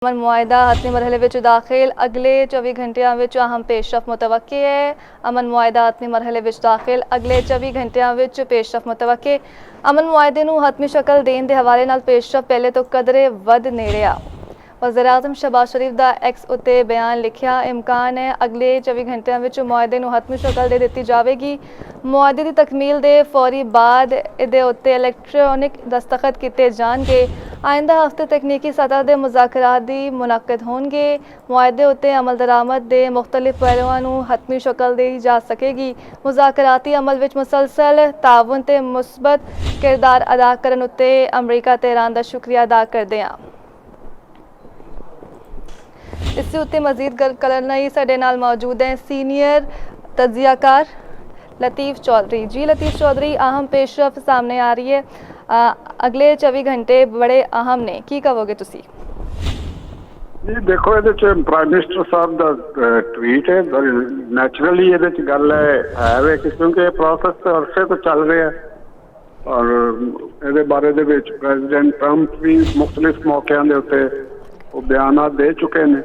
अमन मुआहिदा हतमी मरहले विच दाखिल अगले 24 घंटियां विच अहम पेशरफ मुतवक्के है। अमन मुआहिदा हतमी मरहले विच दाखिल अगले 24 घंटियां विच पेशरफ मुतवक्के। अमन मुआहिदे नूं हतमी शक्ल देण दे हवाले नाल पेशरफ पहले तो कदरे वध नेड़े आ। वज़ीर-ए-आज़म शहबाज शरीफ दा एक्स उत्ते बयान लिखिया, इम्कान है अगले 24 घंटियां विच मुआहिदे नूं हतमी शक्ल दे दित्ती जावेगी। मुआहिदे दी तकमील दे फौरी बाद इहदे उत्ते इलैक्ट्रॉनिक दस्तखत किते जाणगे। आइंदा हफ्ते तकनीकी सतह के मुज़ाकरात दी मुनक्कद होणगे। मुआहिदे उत्ते अमल दरामद दे मुख्तलिफ पहलुआं नूं हतमी शक्ल दी जा सकेगी। मुज़ाकराती अमल विच मुसलसल ताउन ते मुस्बत किरदार अदा करन उत्ते अमरीका ते ईरान दा शुक्रिया अदा करदे हां। इस उत्ते मजीद गल करन लई साडे नाल मौजूद हैं सीनियर तजियाकार लतीफ़ चौधरी। जी लतीफ़ चौधरी, अहम पेशरफ सामने आ रही है, अगले 24 घंटे बड़े अहम ने, की कहोगे तुसी? जी देखो, ये प्राइम मिनिस्टर साहब का ट्वीट है, नैचुरली ये गल है कि क्योंकि प्रोसेस अरसे तो चल रहा है और ये बारे प्रेजिडेंट ट्रंप भी मुख्तलिफ मौकों के उत्ते वो बयान दे चुके हैं।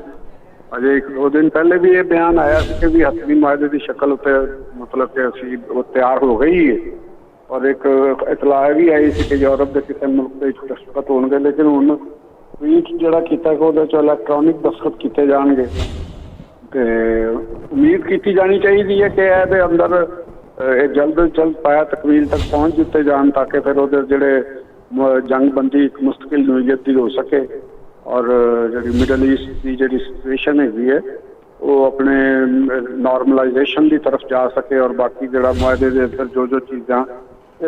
अजे 1-2 दिन पहले भी ये बयान आया कि भी हतमी मुआहिदे की शक्ल उत्ते मतलब कि असी वो तैयार हो गई है और एक इतला भी आई थी कि यूरोप के किसी मुल्क के दस्तखत होंगे, लेकिन हुण ट्वीट जोड़ा किया कि वो इलैक्ट्रॉनिक दस्तखत किए जाएंगे। तो उम्मीद की जानी चाहिए है कि ये अंदर जल्द अज जल्द पाया तकमील तक पहुँच दिते जान ताकि फिर वो जोड़े जंगबंदी एक मुस्तकिल नोयत की हो सके और जी मिडल ईस्ट की जी सिचुएशन है वो अपने नॉर्मलाइजेशन की तरफ जा सके और बाकी जोड़ा मुआहदे के अंदर जो चीज़ा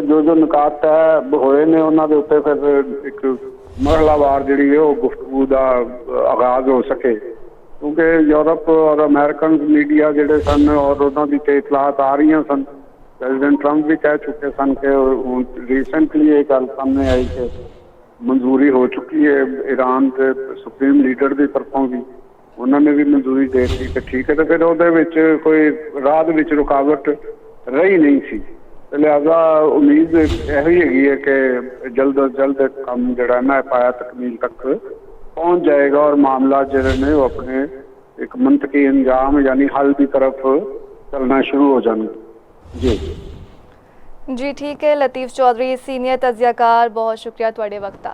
जो नुकात तय होए ने उन्होंने उत्ते फिर एक मरहलावार जी है वो गुफ्तगू का आगाज हो सके, क्योंकि यूरोप और अमेरिकन मीडिया जोड़े सन और उन्होंने इतलाहत आ रही सन। प्रेजिडेंट ट्रंप भी कह चुके सन कि रिसेंटली ये गल सामने आई कि मंजूरी हो चुकी है ईरान के सुप्रीम लीडर की तरफों भी, उन्होंने भी मंजूरी दे दी कि ठीक है। तो फिर वो कोई राह विच रुकावट रही नहीं सी, लिहाजा उम्मीद यही है कि जल्द अज जल्द काम जोड़ा ना पाया तकमील तक पहुँच जाएगा और मामला जोड़े ने वो अपने एक मंतकी अंजाम यानी हल की तरफ चलना शुरू हो जाएंगे। जी ठीक है लतीफ़ चौधरी, सीनियर तजियाकार, बहुत शुक्रिया तुहाडे वक्त दा।